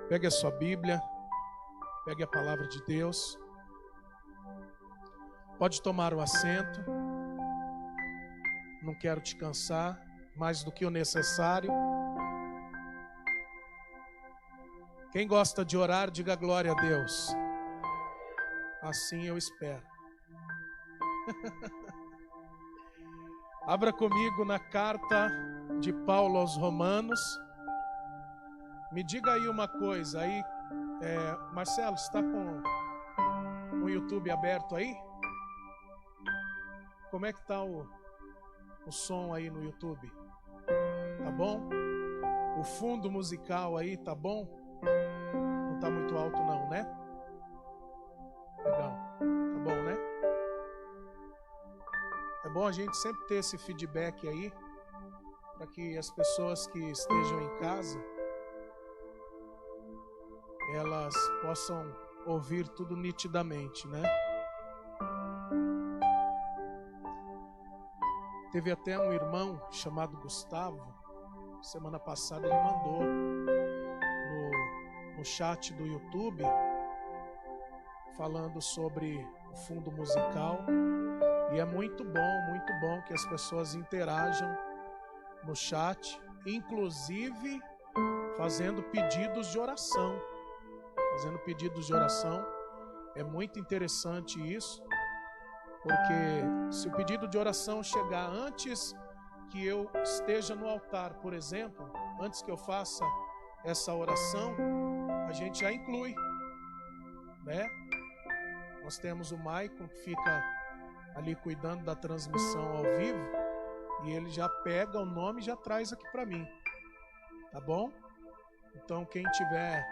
Pegue a sua Bíblia, pegue a palavra de Deus. Pode tomar o assento. Não quero te cansar mais do que o necessário. Quem gosta de orar, diga glória a Deus. Assim eu espero. Abra comigo na carta de Paulo aos Romanos. Me diga aí uma coisa aí, Marcelo, está com o YouTube aberto aí? Como é que está o som aí no YouTube? Tá bom? O fundo musical aí, tá bom? Não está muito alto não, né? Legal, tá bom, né? É bom a gente sempre ter esse feedback aí, para que as pessoas que estejam em casa, elas possam ouvir tudo nitidamente, né? Teve até um irmão chamado Gustavo, semana passada ele mandou no chat do YouTube, falando sobre o fundo musical. E é muito bom que as pessoas interajam no chat, inclusive fazendo pedidos de oração. É muito interessante isso, porque se o pedido de oração chegar antes que eu esteja no altar, por exemplo, antes que eu faça essa oração, a gente já inclui, né? Nós temos o Maicon que fica ali cuidando da transmissão ao vivo, e ele já pega o nome e já traz aqui para mim, tá bom? Então quem tiver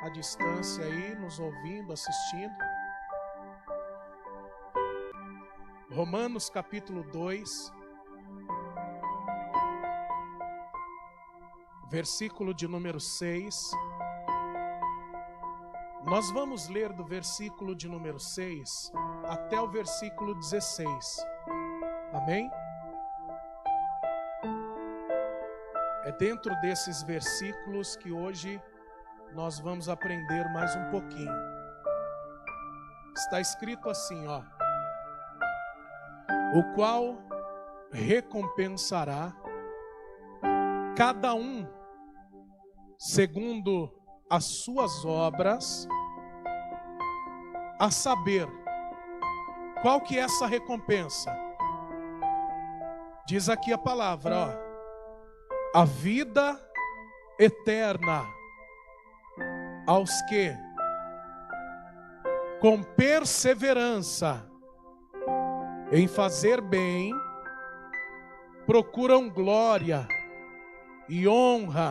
à distância aí, nos ouvindo, assistindo, Romanos capítulo 2, versículo de número 6. Nós vamos ler do versículo de número 6 até o versículo 16. Amém? É dentro desses versículos que hoje nós vamos aprender mais um pouquinho. Está escrito assim, ó: o qual recompensará cada um segundo as suas obras, a saber, qual que é essa recompensa? Diz aqui a palavra, ó: a vida eterna aos que, com perseverança em fazer bem, procuram glória e honra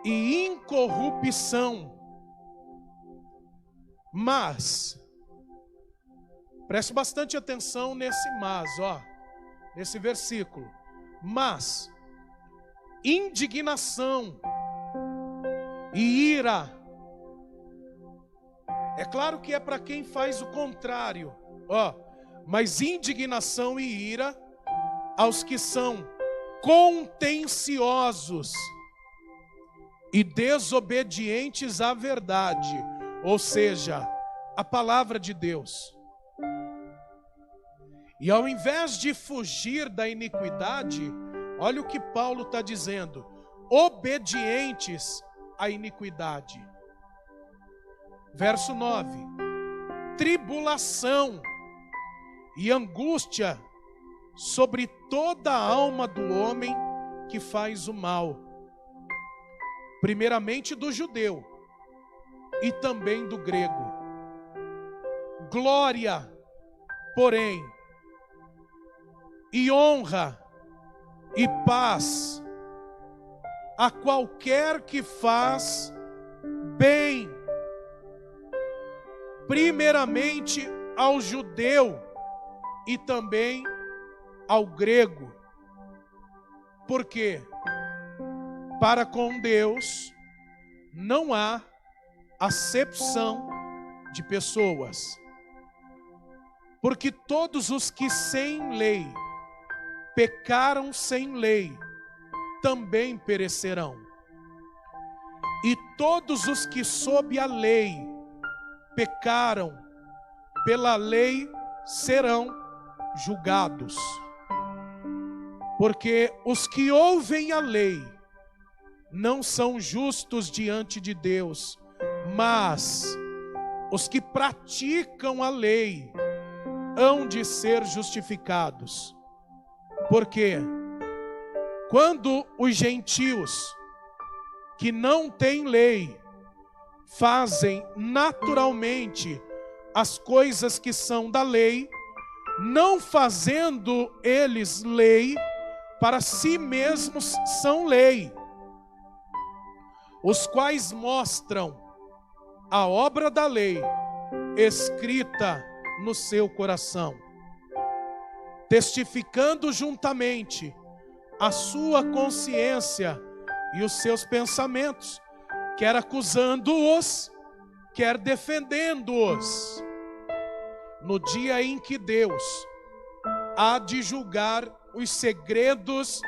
e incorrupção. Mas, preste bastante atenção nesse mas, ó, nesse versículo. Mas, indignação e ira. É claro que é para quem faz o contrário, ó. Mas indignação e ira aos que são contenciosos e desobedientes à verdade, ou seja, a palavra de Deus. E ao invés de fugir da iniquidade, olha o que Paulo está dizendo: obedientes à iniquidade. Verso 9: tribulação e angústia sobre toda a alma do homem que faz o mal, primeiramente do judeu e também do grego. Glória, porém, e honra e paz a qualquer que faz bem, primeiramente ao judeu e também ao grego. Porque para com Deus não há acepção de pessoas. Porque todos os que sem lei pecaram sem lei também perecerão. E todos os que sob a lei pecaram, pela lei serão julgados. Porque os que ouvem a lei não são justos diante de Deus, mas os que praticam a lei hão de ser justificados. Porque quando os gentios que não têm lei fazem naturalmente as coisas que são da lei, não fazendo eles lei, para si mesmos são lei, os quais mostram a obra da lei escrita no seu coração, testificando juntamente a sua consciência e os seus pensamentos, quer acusando-os, quer defendendo-os, no dia em que Deus há de julgar os segredos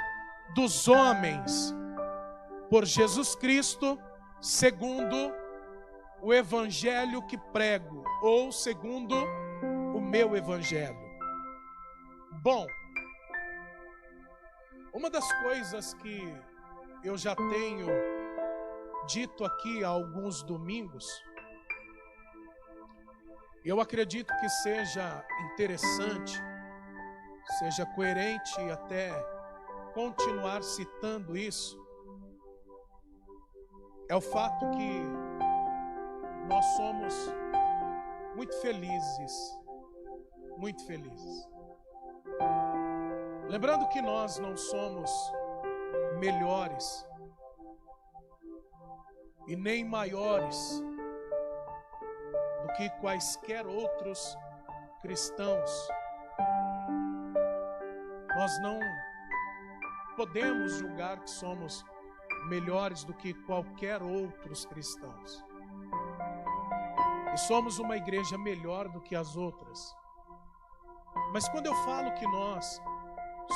dos homens, por Jesus Cristo, segundo o evangelho que prego, ou segundo o meu evangelho. Bom, uma das coisas que eu já tenho dito aqui há alguns domingos, eu acredito que seja interessante, seja coerente e até continuar citando isso, é o fato que nós somos muito felizes, muito felizes. Lembrando que nós não somos melhores e nem maiores do que quaisquer outros cristãos. Nós não podemos julgar que somos melhores do que qualquer outros cristãos. E somos uma igreja melhor do que as outras. Mas quando eu falo que nós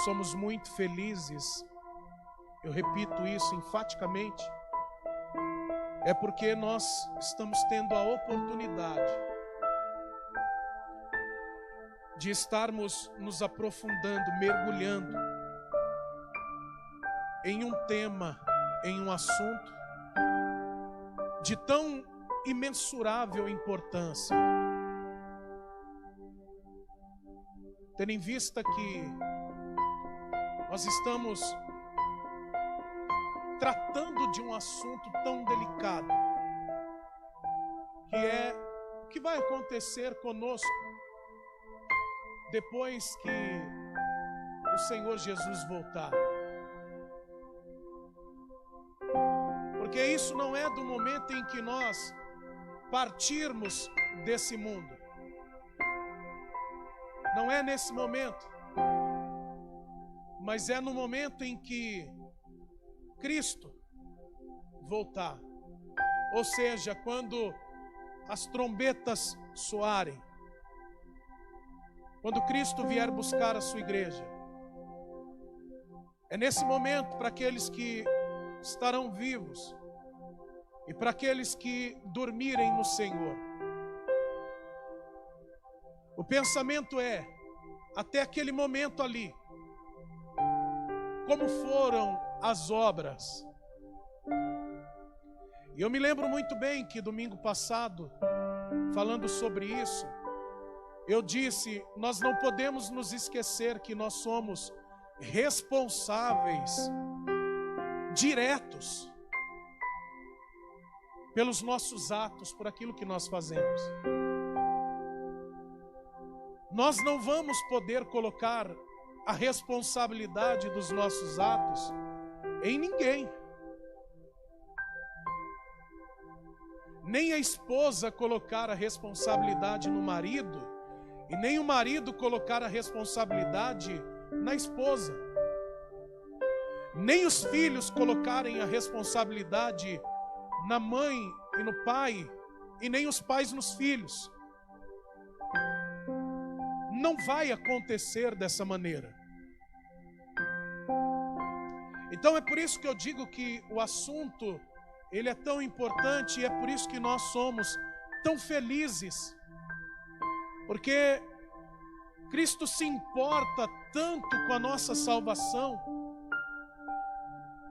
somos muito felizes, eu repito isso enfaticamente, é porque nós estamos tendo a oportunidade de estarmos nos aprofundando, mergulhando em um tema, em um assunto de tão imensurável importância. Tendo em vista que nós estamos tratando de um assunto tão delicado, que é o que vai acontecer conosco depois que o Senhor Jesus voltar. Porque isso não é do momento em que nós partirmos desse mundo. Não é nesse momento, mas é no momento em que Cristo voltar. Ou seja, quando as trombetas soarem, quando Cristo vier buscar a sua igreja. É nesse momento, para aqueles que estarão vivos e para aqueles que dormirem no Senhor, o pensamento é, até aquele momento ali, como foram as obras. E eu me lembro muito bem que domingo passado, falando sobre isso, eu disse, nós não podemos nos esquecer que nós somos responsáveis diretos pelos nossos atos, por aquilo que nós fazemos. Nós não vamos poder colocar a responsabilidade dos nossos atos em ninguém. Nem a esposa colocar a responsabilidade no marido, e nem o marido colocar a responsabilidade na esposa. Nem os filhos colocarem a responsabilidade na mãe e no pai, e nem os pais nos filhos. Não vai acontecer dessa maneira. Então é por isso que eu digo que o assunto, ele é tão importante e é por isso que nós somos tão felizes. Porque Cristo se importa tanto com a nossa salvação,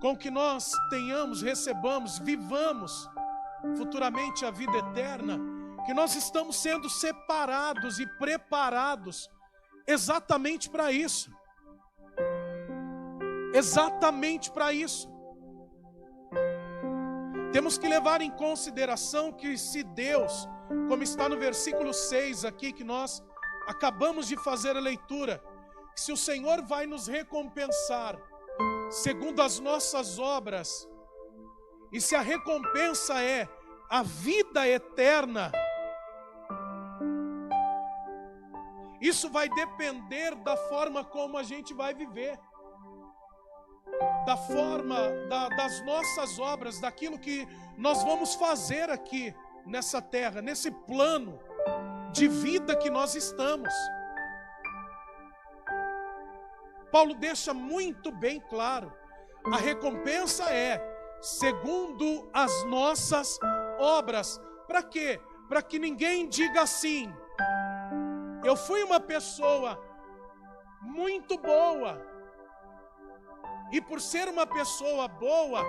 com que nós tenhamos, recebamos, vivamos futuramente a vida eterna, que nós estamos sendo separados e preparados exatamente para isso. Exatamente para isso. Temos que levar em consideração que se Deus, como está no versículo 6 aqui, que nós acabamos de fazer a leitura, que se o Senhor vai nos recompensar segundo as nossas obras, e se a recompensa é a vida eterna, isso vai depender da forma como a gente vai viver, da forma das nossas obras, daquilo que nós vamos fazer aqui nessa terra, nesse plano de vida que nós estamos. Paulo deixa muito bem claro, a recompensa é segundo as nossas obras. Para quê? Para que ninguém diga assim: eu fui uma pessoa muito boa, e por ser uma pessoa boa,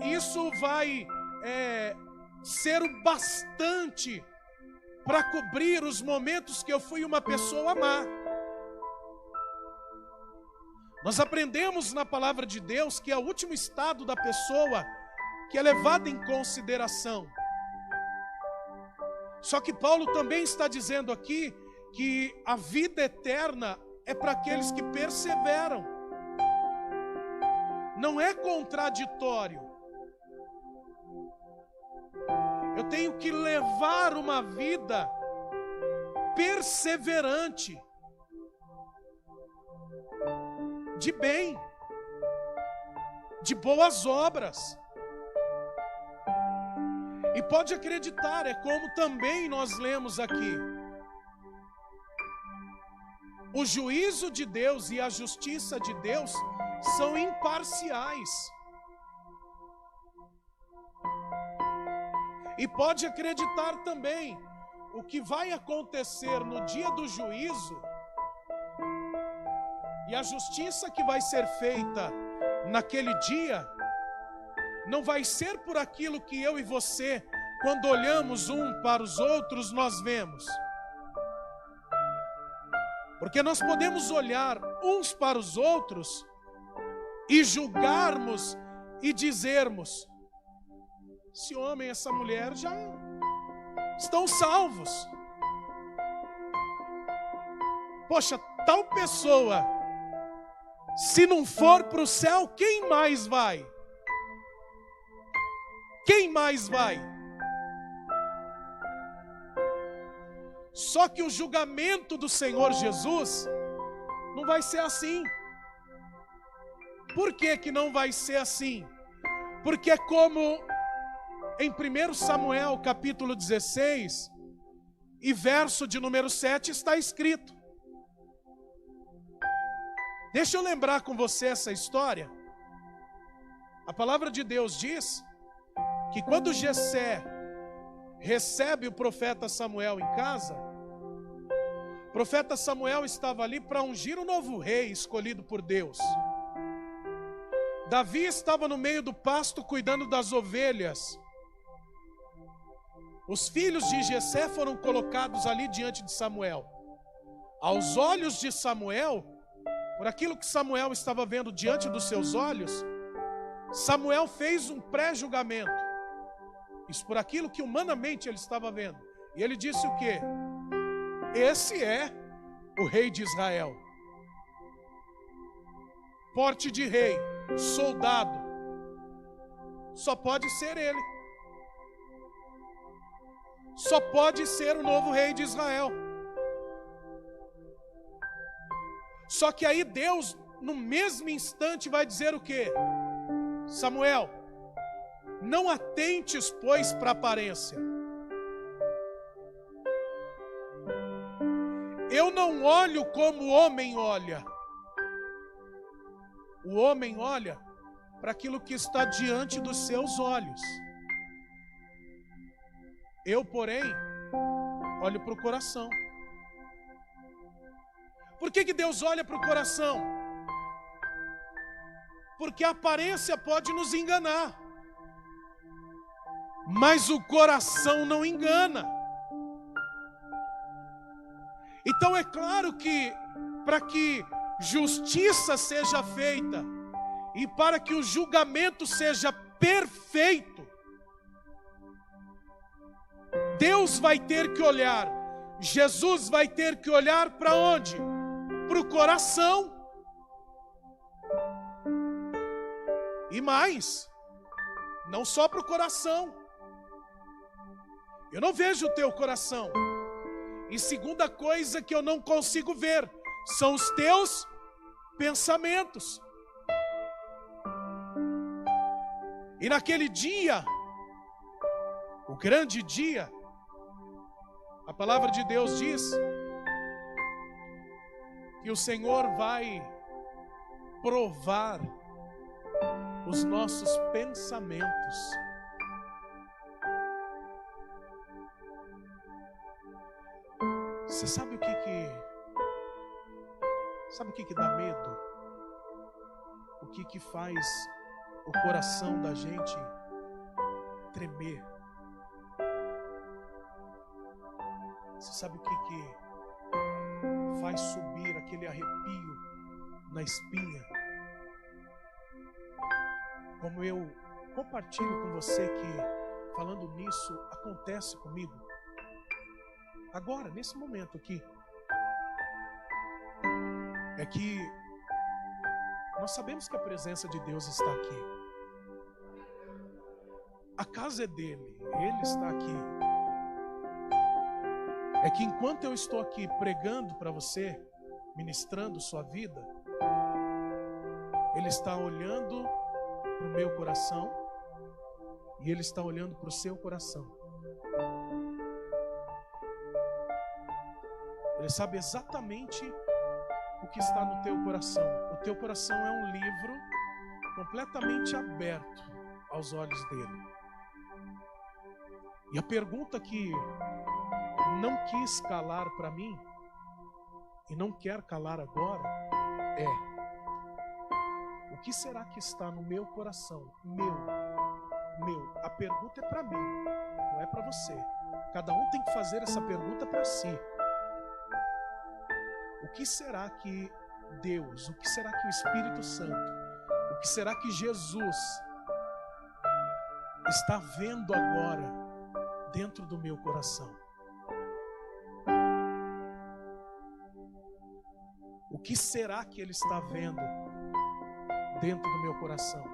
isso vai ser o bastante para cobrir os momentos que eu fui uma pessoa má. Nós aprendemos na palavra de Deus que é o último estado da pessoa que é levado em consideração. Só que Paulo também está dizendo aqui que a vida eterna é para aqueles que perseveram. Não é contraditório. Eu tenho que levar uma vida perseverante, de bem, de boas obras. E pode acreditar, é como também nós lemos aqui: o juízo de Deus e a justiça de Deus são imparciais. E pode acreditar também, o que vai acontecer no dia do juízo e a justiça que vai ser feita naquele dia, não vai ser por aquilo que eu e você, quando olhamos um para os outros, nós vemos. Porque nós podemos olhar uns para os outros e julgarmos e dizermos: esse homem, essa mulher já estão salvos. Poxa, tal pessoa, se não for para o céu, quem mais vai? Quem mais vai? Só que o julgamento do Senhor Jesus não vai ser assim. Por que que não vai ser assim? Porque é como em 1 Samuel capítulo 16 e verso de número 7 está escrito. Deixa eu lembrar com você essa história. A palavra de Deus diz que quando Jessé recebe o profeta Samuel em casa, o profeta Samuel estava ali para ungir um novo rei escolhido por Deus. Davi estava no meio do pasto cuidando das ovelhas. Os filhos de Jessé foram colocados ali diante de Samuel. Aos olhos de Samuel, por aquilo que Samuel estava vendo diante dos seus olhos, Samuel fez um pré-julgamento. Isso por aquilo que humanamente ele estava vendo. E ele disse o quê? Esse é o rei de Israel. Porte de rei, soldado. Só pode ser ele. Só pode ser o novo rei de Israel. Só que aí Deus, no mesmo instante, vai dizer o quê? Samuel, não atentes, pois, para a aparência. Eu não olho como o homem olha. O homem olha para aquilo que está diante dos seus olhos. Eu, porém, olho para o coração. Por que Deus olha para o coração? Porque a aparência pode nos enganar, mas o coração não engana. Então é claro que para que justiça seja feita e para que o julgamento seja perfeito, Deus vai ter que olhar, Jesus vai ter que olhar para onde? Para o coração. E mais, não só para o coração. Eu não vejo o teu coração. E segunda coisa que eu não consigo ver são os teus pensamentos. E naquele dia, o grande dia, a palavra de Deus diz que o Senhor vai provar os nossos pensamentos. Você sabe o que dá medo? O que faz o coração da gente tremer? Você sabe o que faz subir aquele arrepio na espinha? Como eu compartilho com você que, falando nisso, acontece comigo. Agora, nesse momento aqui, é que nós sabemos que a presença de Deus está aqui. A casa é dele, ele está aqui. É que enquanto eu estou aqui pregando para você, ministrando sua vida, ele está olhando para o meu coração e ele está olhando para o seu coração. Ele sabe exatamente o que está no teu coração. O teu coração é um livro completamente aberto aos olhos dele. E a pergunta que não quis calar para mim e não quer calar agora é: o que será que está no meu coração? Meu. A pergunta é para mim, não é para você. Cada um tem que fazer essa pergunta para si. O que será que Deus, o que será que o Espírito Santo, o que será que Jesus está vendo agora dentro do meu coração? O que será que Ele está vendo dentro do meu coração?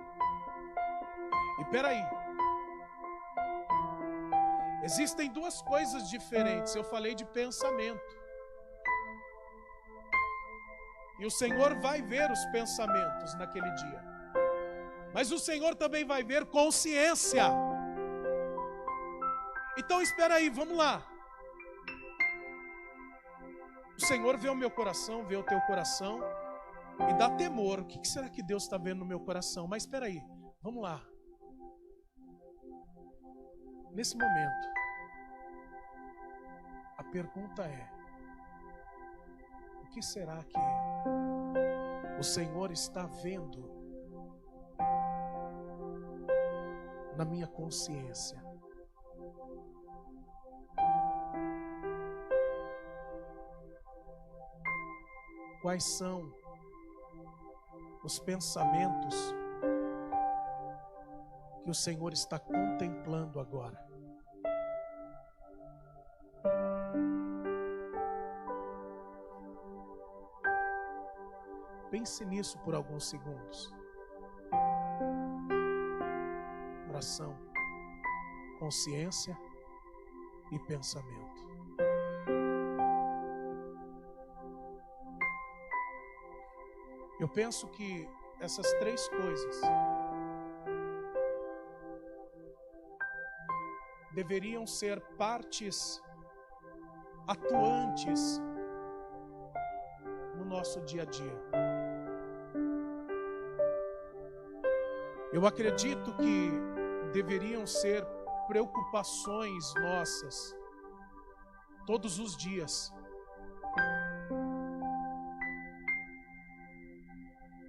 E peraí, existem duas coisas diferentes. Eu falei de pensamento. E o Senhor vai ver os pensamentos naquele dia. Mas o Senhor também vai ver consciência. Então espera aí, vamos lá. O Senhor vê o meu coração, vê o teu coração e dá temor. O que será que Deus está vendo no meu coração? Mas espera aí, vamos lá. Nesse momento, a pergunta é: o que será que o Senhor está vendo na minha consciência? Quais são os pensamentos que o Senhor está contemplando agora? Pense nisso por alguns segundos. Oração, consciência e pensamento. Eu penso que essas três coisas deveriam ser partes atuantes no nosso dia a dia. Eu acredito que deveriam ser preocupações nossas todos os dias.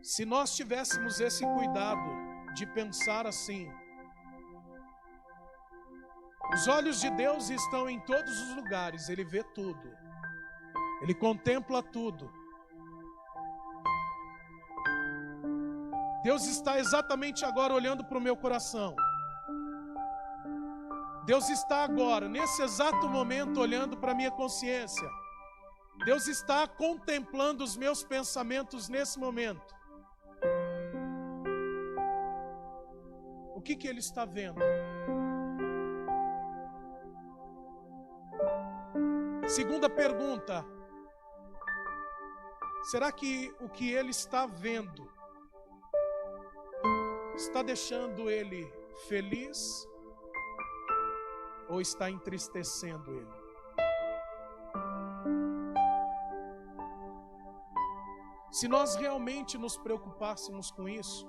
Se nós tivéssemos esse cuidado de pensar assim: os olhos de Deus estão em todos os lugares, Ele vê tudo, Ele contempla tudo. Deus está exatamente agora olhando para o meu coração. Deus está agora, nesse exato momento, olhando para a minha consciência. Deus está contemplando os meus pensamentos nesse momento. O que Ele está vendo? Segunda pergunta: será que o que Ele está vendo está deixando Ele feliz ou está entristecendo Ele? Se nós realmente nos preocupássemos com isso,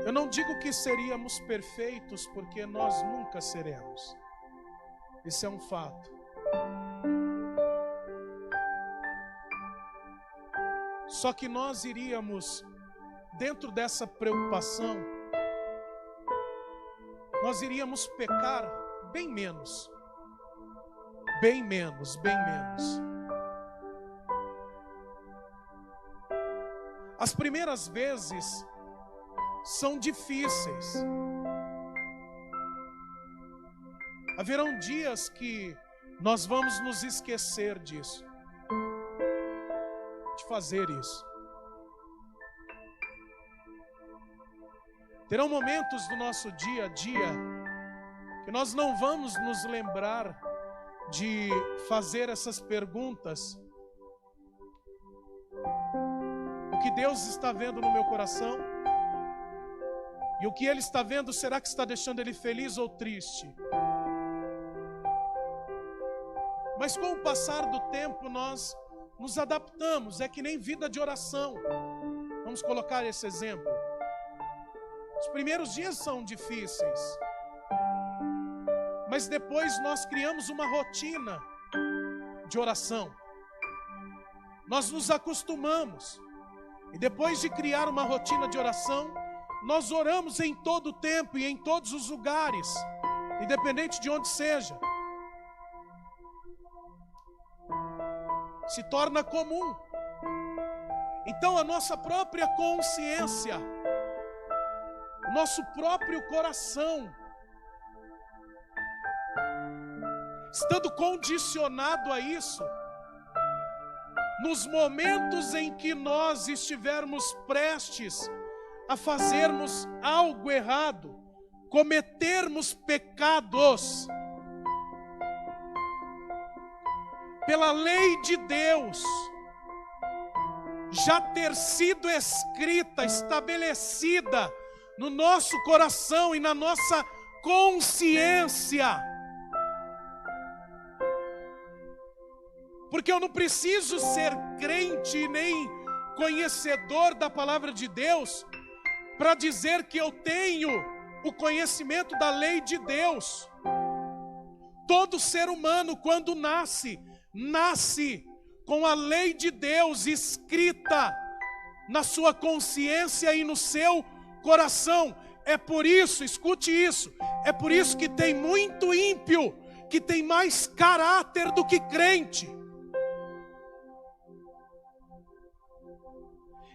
eu não digo que seríamos perfeitos, porque nós nunca seremos. Isso é um fato. Só que nós iríamos, dentro dessa preocupação, nós iríamos pecar bem menos. Bem menos, bem menos. As primeiras vezes são difíceis. Haverão dias que nós vamos nos esquecer disso, de fazer isso. Terão momentos do nosso dia a dia que nós não vamos nos lembrar de fazer essas perguntas. O que Deus está vendo no meu coração? E o que Ele está vendo, será que está deixando Ele feliz ou triste? Mas com o passar do tempo nós nos adaptamos, é que nem vida de oração. Vamos colocar esse exemplo. Os primeiros dias são difíceis, mas depois nós criamos uma rotina de oração. Nós nos acostumamos, e depois de criar uma rotina de oração, nós oramos em todo o tempo e em todos os lugares, independente de onde seja. Se torna comum. Então a nossa própria consciência, nosso próprio coração, estando condicionado a isso, nos momentos em que nós estivermos prestes a fazermos algo errado, cometermos pecados, pela lei de Deus já ter sido escrita, estabelecida no nosso coração e na nossa consciência. Porque eu não preciso ser crente nem conhecedor da palavra de Deus para dizer que eu tenho o conhecimento da lei de Deus. Todo ser humano, quando nasce com a lei de Deus escrita na sua consciência e no seu coração. É por isso, escute isso, é por isso que tem muito ímpio que tem mais caráter do que crente.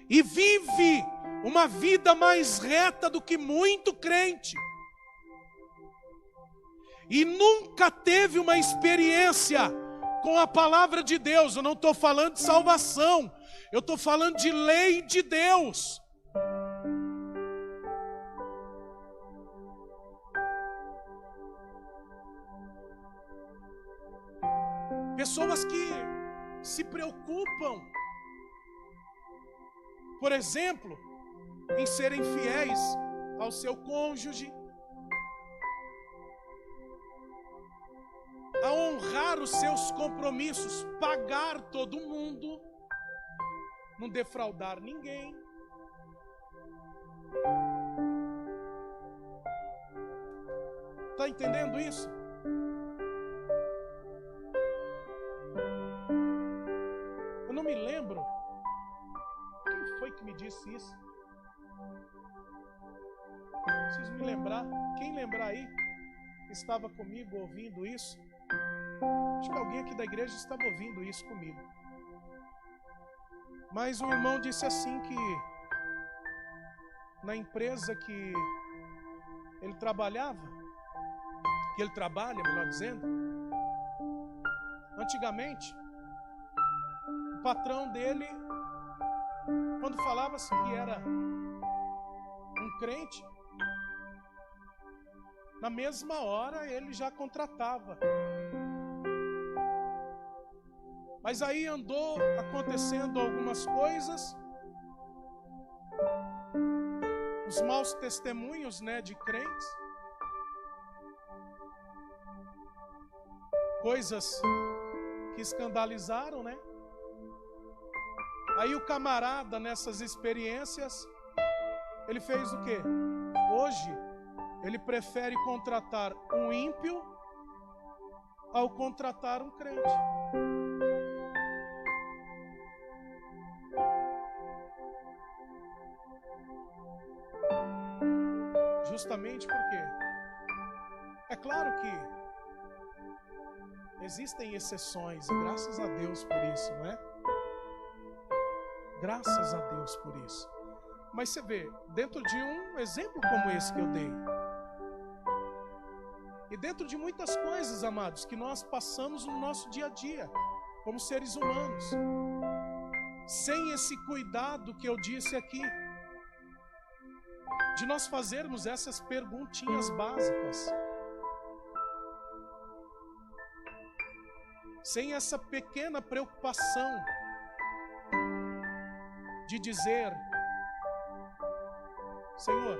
E vive uma vida mais reta do que muito crente. E nunca teve uma experiência com a palavra de Deus. Eu não estou falando de salvação, eu estou falando de lei de Deus. Pessoas que se preocupam, por exemplo, em serem fiéis ao seu cônjuge, a honrar os seus compromissos, pagar todo mundo, não defraudar ninguém. Está entendendo isso? Eu não me lembro. Quem foi que me disse isso? Preciso me lembrar. Quem lembrar aí que estava comigo ouvindo isso? Acho que alguém aqui da igreja estava ouvindo isso comigo. Mas um irmão disse assim que na empresa que ele trabalhava, que ele trabalha, melhor dizendo, antigamente, o patrão dele, quando falava-se que era um crente, na mesma hora ele já contratava. Mas aí andou acontecendo algumas coisas, os maus testemunhos, de crentes, coisas que escandalizaram, Aí o camarada, nessas experiências, ele fez o quê? Hoje, ele prefere contratar um ímpio ao contratar um crente. Justamente porque é claro que existem exceções, e graças a Deus por isso, não é? Graças a Deus por isso. Mas você vê, dentro de um exemplo como esse que eu dei, e dentro de muitas coisas, amados, que nós passamos no nosso dia a dia, como seres humanos, sem esse cuidado que eu disse aqui, de nós fazermos essas perguntinhas básicas, sem essa pequena preocupação de dizer: Senhor,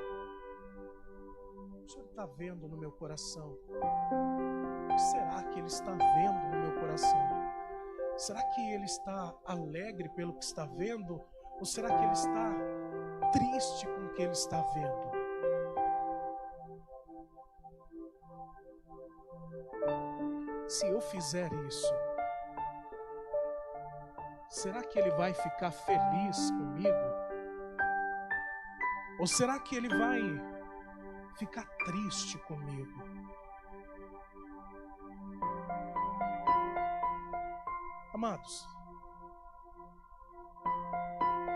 o Senhor está vendo no meu coração? O que será que Ele está vendo no meu coração? Será que Ele está alegre pelo que está vendo? Ou será que Ele está triste com o que Ele está vendo? Se eu fizer isso, será que Ele vai ficar feliz comigo? Ou será que Ele vai ficar triste comigo? Amados,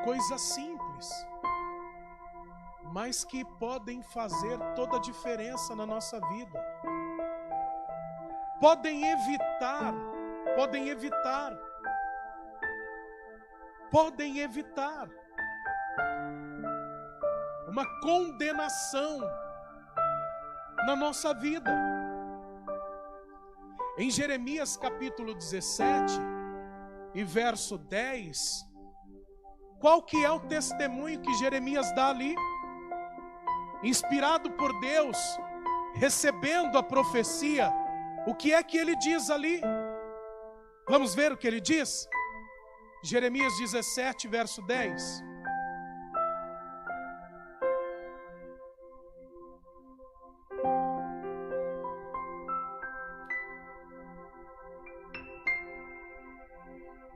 coisas simples, mas que podem fazer toda a diferença na nossa vida. Podem evitar uma condenação na nossa vida. Em Jeremias capítulo 17 e verso 10, qual que é o testemunho que Jeremias dá ali? Inspirado por Deus, recebendo a profecia, o que é que ele diz ali? Vamos ver o que ele diz? Jeremias 17, verso 10.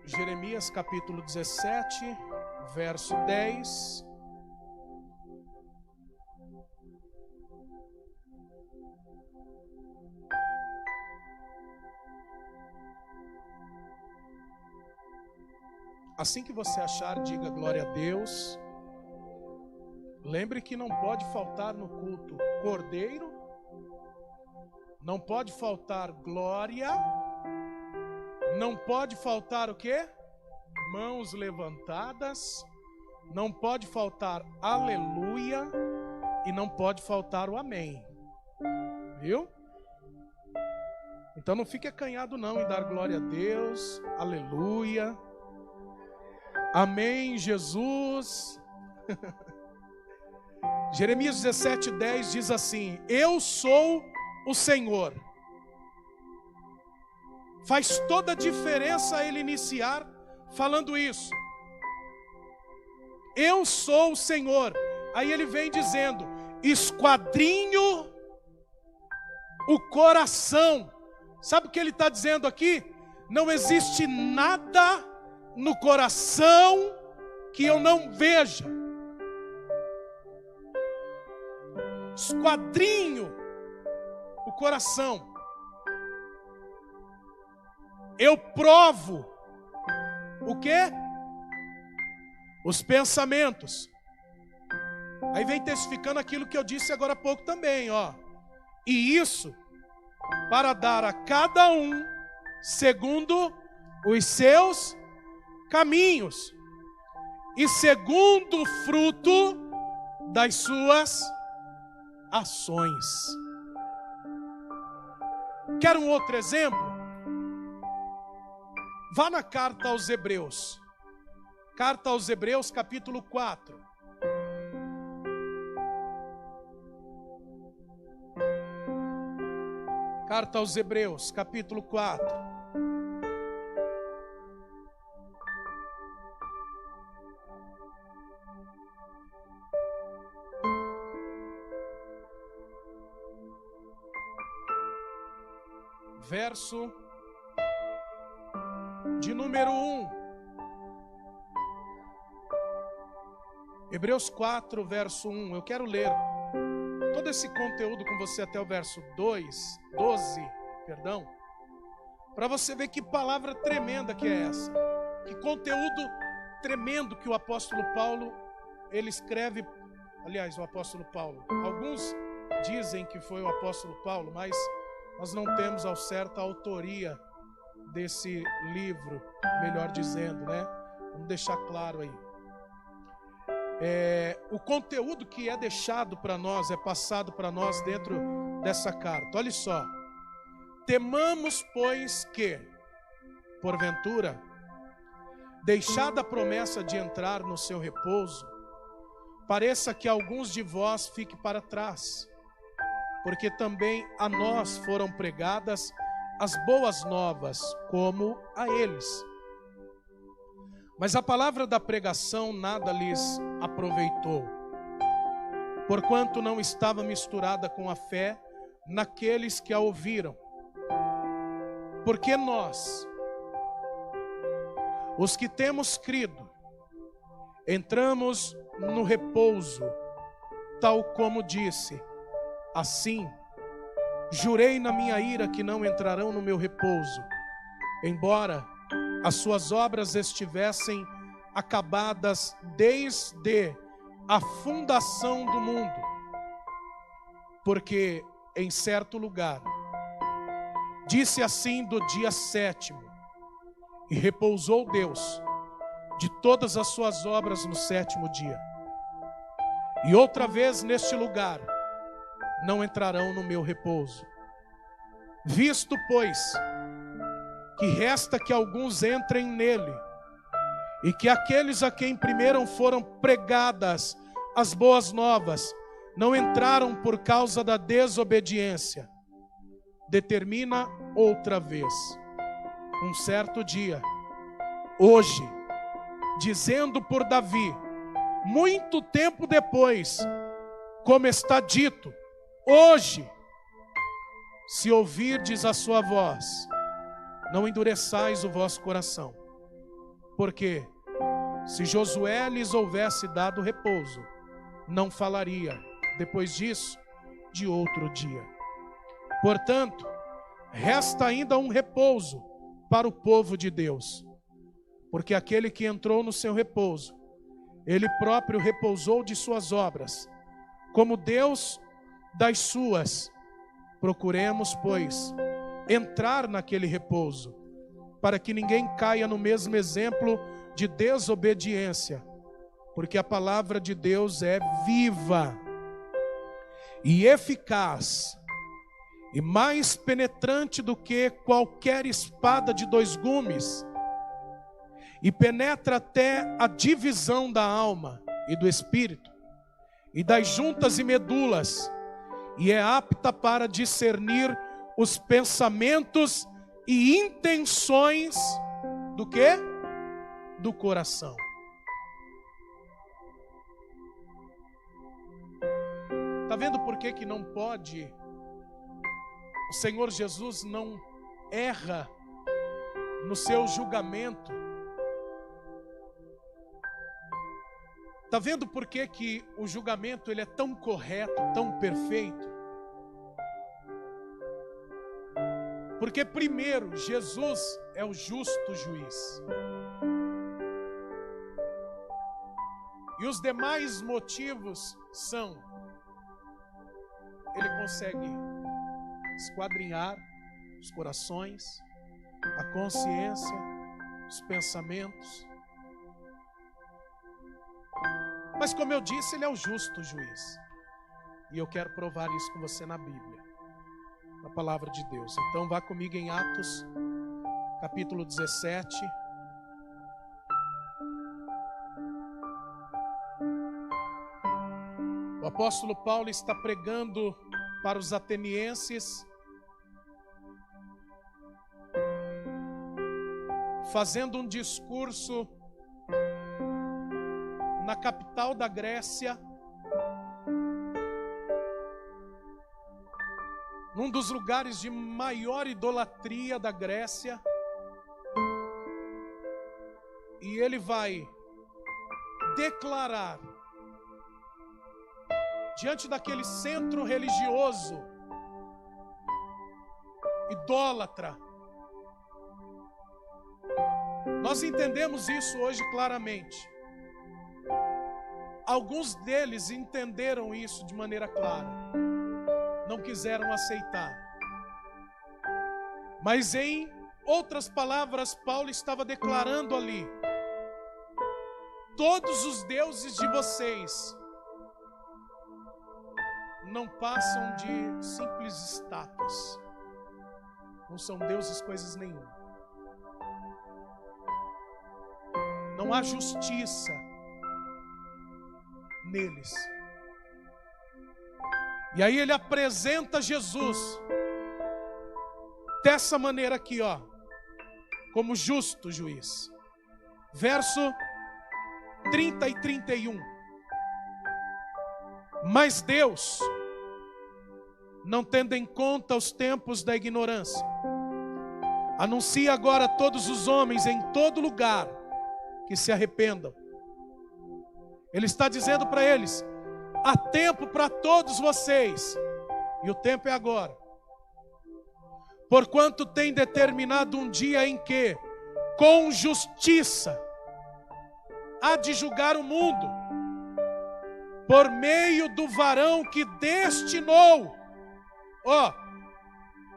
Jeremias capítulo 17, verso 10. Assim que você achar, diga glória a Deus. Lembre que não pode faltar no culto cordeiro, não pode faltar glória, não pode faltar o quê? Mãos levantadas, não pode faltar aleluia e não pode faltar o amém. Viu? Então não fique acanhado não em dar glória a Deus, aleluia, amém, Jesus. Jeremias 17:10 diz assim: eu sou o Senhor. Faz toda a diferença ele iniciar falando isso. Eu sou o Senhor Aí ele vem dizendo: esquadrinho o coração. Sabe o que ele está dizendo aqui? Não existe nada no coração que eu não veja. Esquadrinho o coração. Eu provo o quê? Os pensamentos. Aí vem testificando aquilo que eu disse agora há pouco também, ó. E isso para dar a cada um segundo os seus caminhos e segundo o fruto das suas ações. Quer um outro exemplo? Vá na carta aos Hebreus. Carta aos Hebreus, capítulo 4. Carta aos Hebreus, capítulo 4. Verso de número 1. Hebreus 4, verso 1. Eu quero ler todo esse conteúdo com você até o verso 12, para você ver que palavra tremenda que é essa. Que conteúdo tremendo que o apóstolo Paulo, ele escreve. Aliás, o apóstolo Paulo, alguns dizem que foi o apóstolo Paulo, mas nós não temos ao certo a autoria desse livro, melhor dizendo, né? Vamos deixar claro aí. O conteúdo que é deixado para nós, é passado para nós dentro dessa carta. Olha só. Temamos, pois, que, porventura, deixada a promessa de entrar no seu repouso, pareça que alguns de vós fiquem para trás, porque também a nós foram pregadas as boas novas, como a eles. Mas a palavra da pregação nada lhes aproveitou, porquanto não estava misturada com a fé naqueles que a ouviram. Porque nós, os que temos crido, entramos no repouso, tal como disse: assim, jurei na minha ira que não entrarão no meu repouso, embora as suas obras estivessem acabadas desde a fundação do mundo. Porque em certo lugar disse assim do dia 7º, e repousou Deus de todas as suas obras no 7º dia. E outra vez neste lugar não entrarão no meu repouso. Visto, pois, que resta que alguns entrem nele, e que aqueles a quem primeiro foram pregadas as boas novas não entraram por causa da desobediência, determina outra vez, um certo dia, hoje, dizendo por Davi, muito tempo depois, como está dito, hoje, se ouvirdes a sua voz, não endureçais o vosso coração, porque se Josué lhes houvesse dado repouso, não falaria, depois disso, de outro dia. Portanto, resta ainda um repouso para o povo de Deus, porque aquele que entrou no seu repouso, ele próprio repousou de suas obras, como Deus das suas. Procuremos, pois, entrar naquele repouso, para que ninguém caia no mesmo exemplo de desobediência, porque a palavra de Deus é viva e eficaz, e mais penetrante do que qualquer espada de 2 gumes, e penetra até a divisão da alma e do espírito, e das juntas e medulas, e é apta para discernir os pensamentos e intenções do quê? Do coração. Está vendo por que não pode? O Senhor Jesus não erra no seu julgamento. Está vendo por que o julgamento ele é tão correto, tão perfeito? Porque primeiro, Jesus é o justo juiz. E os demais motivos são: ele consegue esquadrinhar os corações, a consciência, os pensamentos. Mas como eu disse, ele é o justo juiz. E eu quero provar isso com você na Bíblia, na palavra de Deus. Então vá comigo em Atos, capítulo 17. O apóstolo Paulo está pregando para os atenienses, fazendo um discurso na capital da Grécia, num dos lugares de maior idolatria da Grécia, e ele vai declarar diante daquele centro religioso, idólatra. Nós entendemos isso hoje claramente. Alguns deles entenderam isso de maneira clara, não quiseram aceitar. Mas em outras palavras, Paulo estava declarando ali: todos os deuses de vocês não passam de simples estátuas, não são deuses coisas nenhuma. Não há justiça neles. E aí ele apresenta Jesus dessa maneira aqui, ó, como justo juiz. Verso 30 e 31. Mas Deus, não tendo em conta os tempos da ignorância, anuncia agora a todos os homens em todo lugar que se arrependam. Ele está dizendo para eles: há tempo para todos vocês, e o tempo é agora. Porquanto tem determinado um dia em que, com justiça, há de julgar o mundo, por meio do varão que destinou, ó,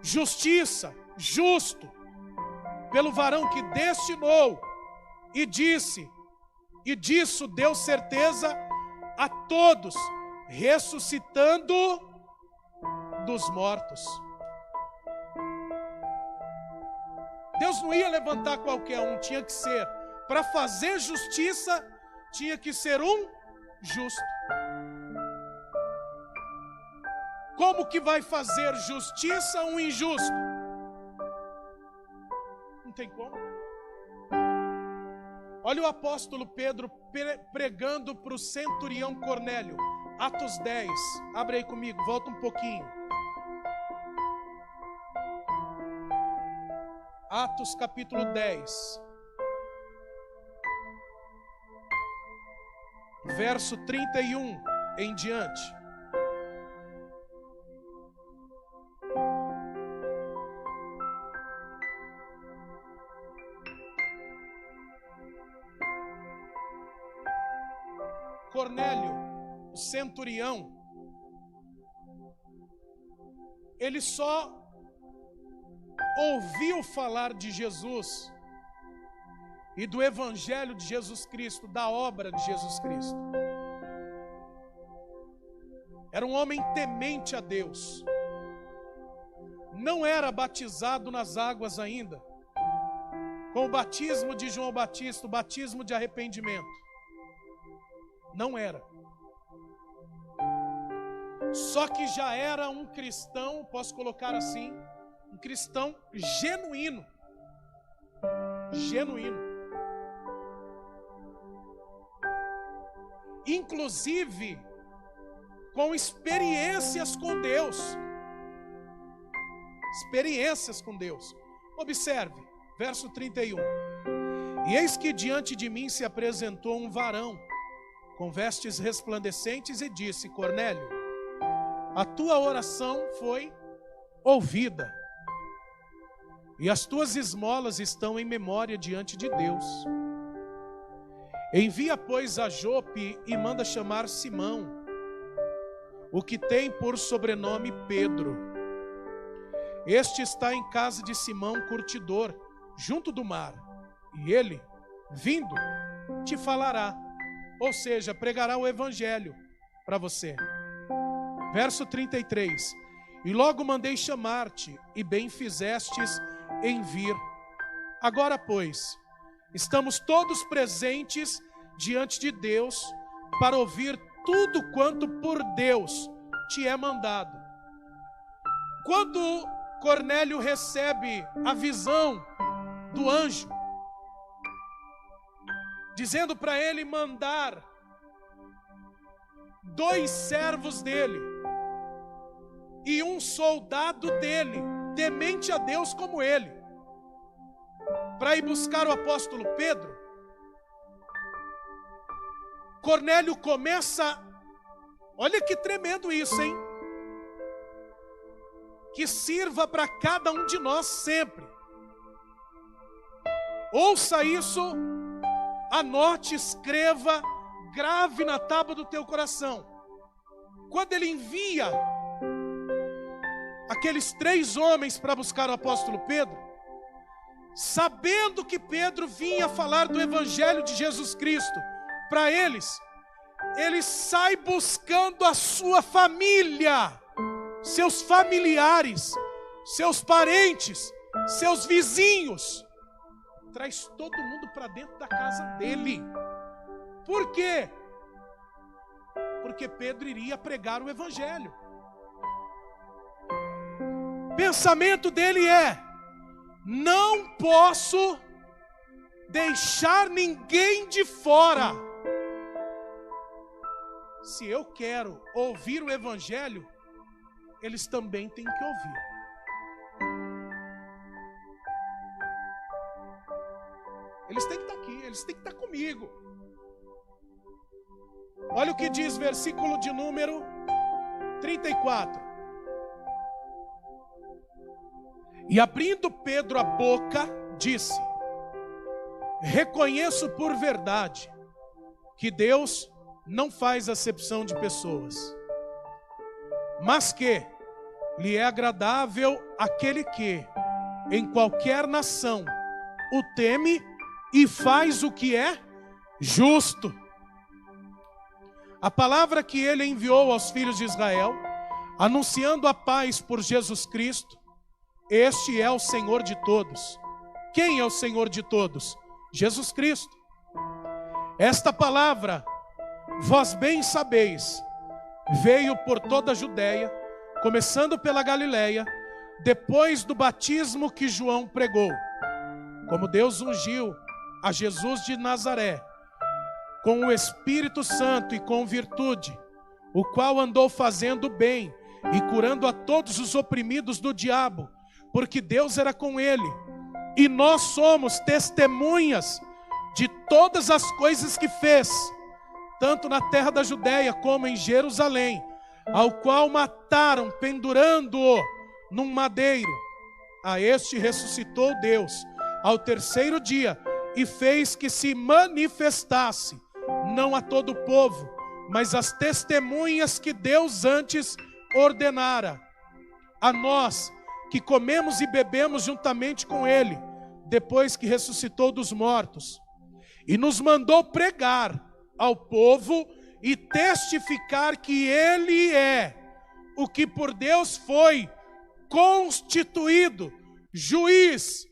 justiça, justo, pelo varão que destinou, e disse, e disso deu certeza a todos, ressuscitando dos mortos. Deus não ia levantar qualquer um, tinha que ser, para fazer justiça, tinha que ser um justo. Como que vai fazer justiça um injusto? Não tem como. Olha o apóstolo Pedro pregando para o centurião Cornélio. Atos 10. Abre aí comigo, volta um pouquinho. Atos capítulo 10. Verso 31 em diante. Cornélio, o centurião, ele só ouviu falar de Jesus e do evangelho de Jesus Cristo, da obra de Jesus Cristo. Era um homem temente a Deus. Não era batizado nas águas ainda, com o batismo de João Batista, o batismo de arrependimento. Não era. Só que já era um cristão, posso colocar assim, um cristão genuíno. Genuíno. Inclusive, com experiências com Deus. Experiências com Deus. Observe, verso 31. E eis que diante de mim se apresentou um varão, com vestes resplandecentes, e disse: Cornélio, a tua oração foi ouvida, e as tuas esmolas estão em memória diante de Deus. Envia, pois, a Jope e manda chamar Simão, o que tem por sobrenome Pedro. Este está em casa de Simão curtidor, junto do mar, e ele, vindo, te falará, ou seja, pregará o evangelho para você. Verso 33. E logo mandei chamar-te, e bem fizestes em vir. Agora, pois, estamos todos presentes diante de Deus para ouvir tudo quanto por Deus te é mandado. Quando Cornélio recebe a visão do anjo, dizendo para ele mandar 2 servos dele e um soldado dele, temente a Deus como ele, para ir buscar o apóstolo Pedro, Cornélio começa, olha que tremendo isso, hein? Que sirva para cada um de nós sempre. Ouça isso, anote, escreva, grave na tábua do teu coração. Quando ele envia aqueles 3 homens para buscar o apóstolo Pedro, sabendo que Pedro vinha falar do evangelho de Jesus Cristo para eles, ele sai buscando a sua família, seus familiares, seus parentes, seus vizinhos, traz todo mundo para dentro da casa dele. Por quê? Porque Pedro iria pregar o evangelho. Pensamento dele é: não posso deixar ninguém de fora. Se eu quero ouvir o evangelho, eles também têm que ouvir. Eles têm que estar aqui, eles têm que estar comigo. Olha o que diz versículo de número 34. E abrindo Pedro a boca, disse: reconheço por verdade que Deus não faz acepção de pessoas, mas que lhe é agradável aquele que, em qualquer nação, o teme e faz o que é justo. A palavra que ele enviou aos filhos de Israel, anunciando a paz por Jesus Cristo, este é o Senhor de todos. Quem é o Senhor de todos? Jesus Cristo. Esta palavra, vós bem sabeis, veio por toda a Judeia, começando pela Galileia, depois do batismo que João pregou, como Deus ungiu a Jesus de Nazaré, com o Espírito Santo e com virtude, o qual andou fazendo bem e curando a todos os oprimidos do diabo, porque Deus era com ele. E nós somos testemunhas de todas as coisas que fez, tanto na terra da Judeia como em Jerusalém, ao qual mataram pendurando-o num madeiro. A este ressuscitou Deus ao 3º dia e fez que se manifestasse, não a todo o povo, mas às testemunhas que Deus antes ordenara, a nós que comemos e bebemos juntamente com ele, depois que ressuscitou dos mortos, e nos mandou pregar ao povo e testificar que ele é o que por Deus foi constituído juiz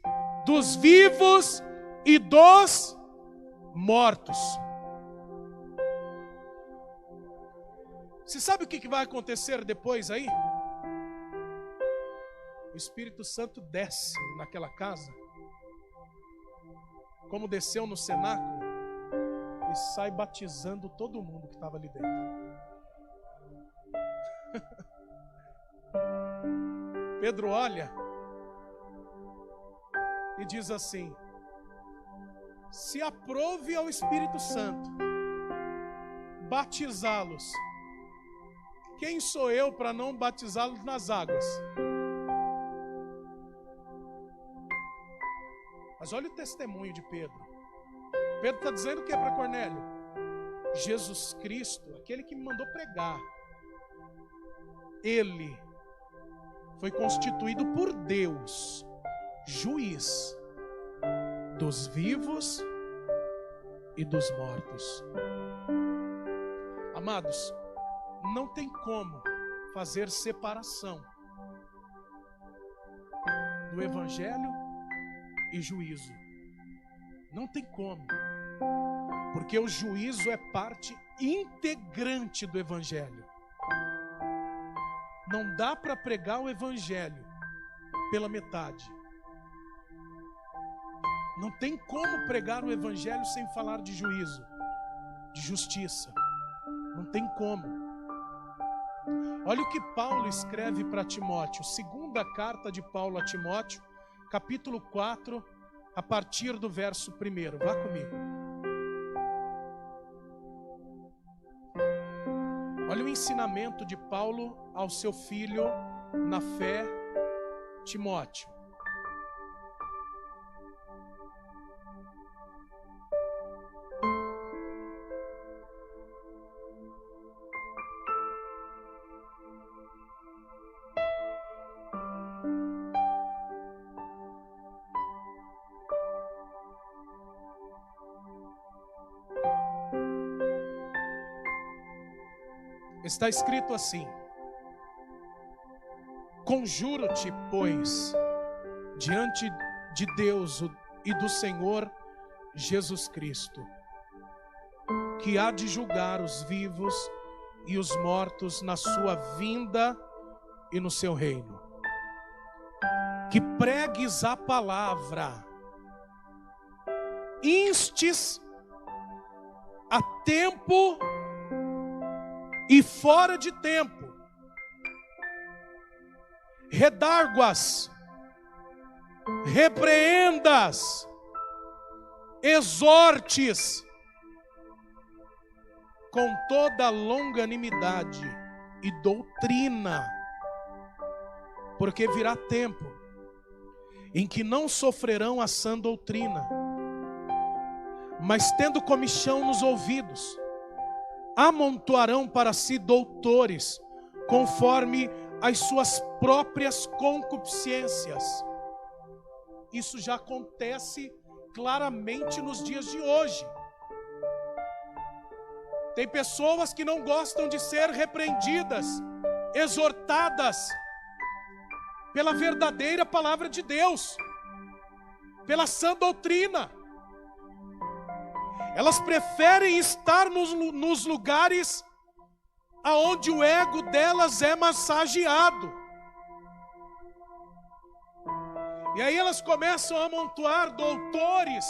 dos vivos e dos mortos. Você sabe o que vai acontecer depois aí? O Espírito Santo desce naquela casa, como desceu no cenáculo, e sai batizando todo mundo que estava ali dentro. Pedro olha e diz assim: se aprove ao Espírito Santo batizá-los, quem sou eu para não batizá-los nas águas? Mas olha o testemunho de Pedro. Pedro está dizendo o que para Cornélio? Jesus Cristo, aquele que me mandou pregar, ele foi constituído por Deus juiz dos vivos e dos mortos. Amados, não tem como fazer separação do evangelho e juízo. Não tem como. Porque o juízo é parte integrante do evangelho. Não dá para pregar o evangelho pela metade. Não tem como pregar o evangelho sem falar de juízo, de justiça. Não tem como. Olha o que Paulo escreve para Timóteo, segunda carta de Paulo a Timóteo, capítulo 4, a partir do verso 1. Vá comigo. Olha o ensinamento de Paulo ao seu filho na fé, Timóteo. Está escrito assim: conjuro-te, pois, diante de Deus e do Senhor Jesus Cristo, que há de julgar os vivos e os mortos na sua vinda e no seu reino, que pregues a palavra, instes a tempo e fora de tempo, redarguas, repreendas, exortes com toda longanimidade e doutrina, porque virá tempo em que não sofrerão a sã doutrina, mas tendo comichão nos ouvidos, amontoarão para si doutores, conforme as suas próprias concupiscências. Isso já acontece claramente nos dias de hoje. Tem pessoas que não gostam de ser repreendidas, exortadas pela verdadeira palavra de Deus, pela sã doutrina. Elas preferem estar nos lugares aonde o ego delas é massageado. E aí elas começam a amontoar doutores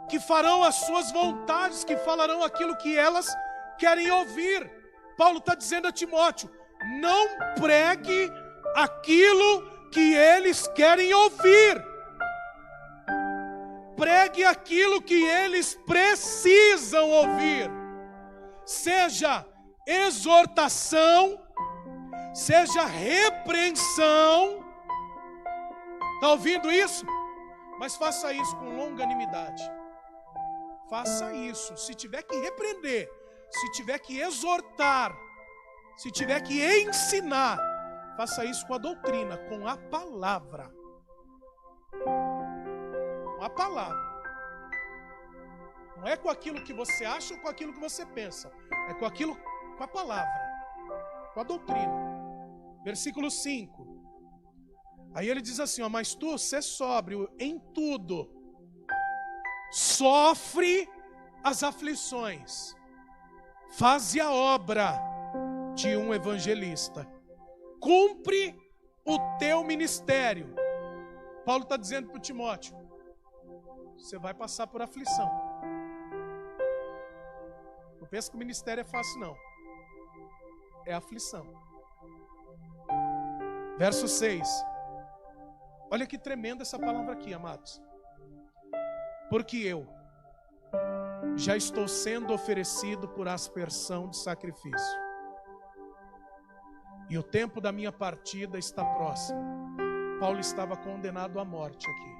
que farão as suas vontades, que falarão aquilo que elas querem ouvir. Paulo está dizendo a Timóteo: não pregue aquilo que eles querem ouvir. Pregue aquilo que eles precisam ouvir. Seja exortação, seja repreensão. Está ouvindo isso? Mas faça isso com longanimidade. Faça isso. Se tiver que repreender, se tiver que exortar, se tiver que ensinar, faça isso com a doutrina, com a palavra. Com a palavra. Não é com aquilo que você acha ou com aquilo que você pensa. É com aquilo, com a palavra, com a doutrina. Versículo 5. Aí ele diz assim, ó: mas tu, sê sóbrio em tudo, sofre as aflições, faze a obra de um evangelista, cumpre o teu ministério. Paulo está dizendo para o Timóteo: você vai passar por aflição. Não pensa que o ministério é fácil, não. É aflição. Verso 6. Olha que tremenda essa palavra aqui, amados. Porque eu já estou sendo oferecido por aspersão de sacrifício, e o tempo da minha partida está próximo. Paulo estava condenado à morte aqui.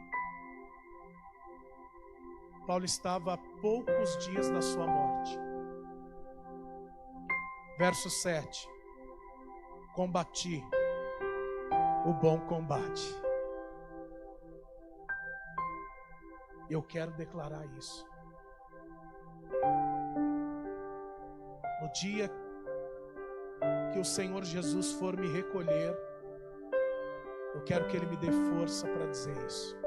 Paulo estava a poucos dias da sua morte. Verso 7. Combati o bom combate. Eu quero declarar isso. No dia que o Senhor Jesus for me recolher, eu quero que Ele me dê força para dizer isso.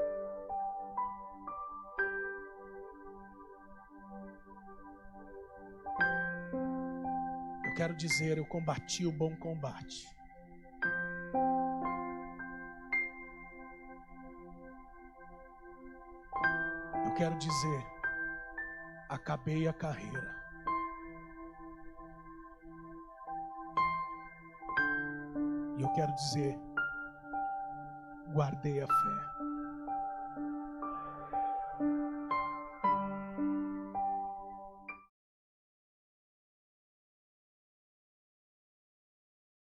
Eu quero dizer, eu combati o bom combate. Eu quero dizer, acabei a carreira. E eu quero dizer, guardei a fé.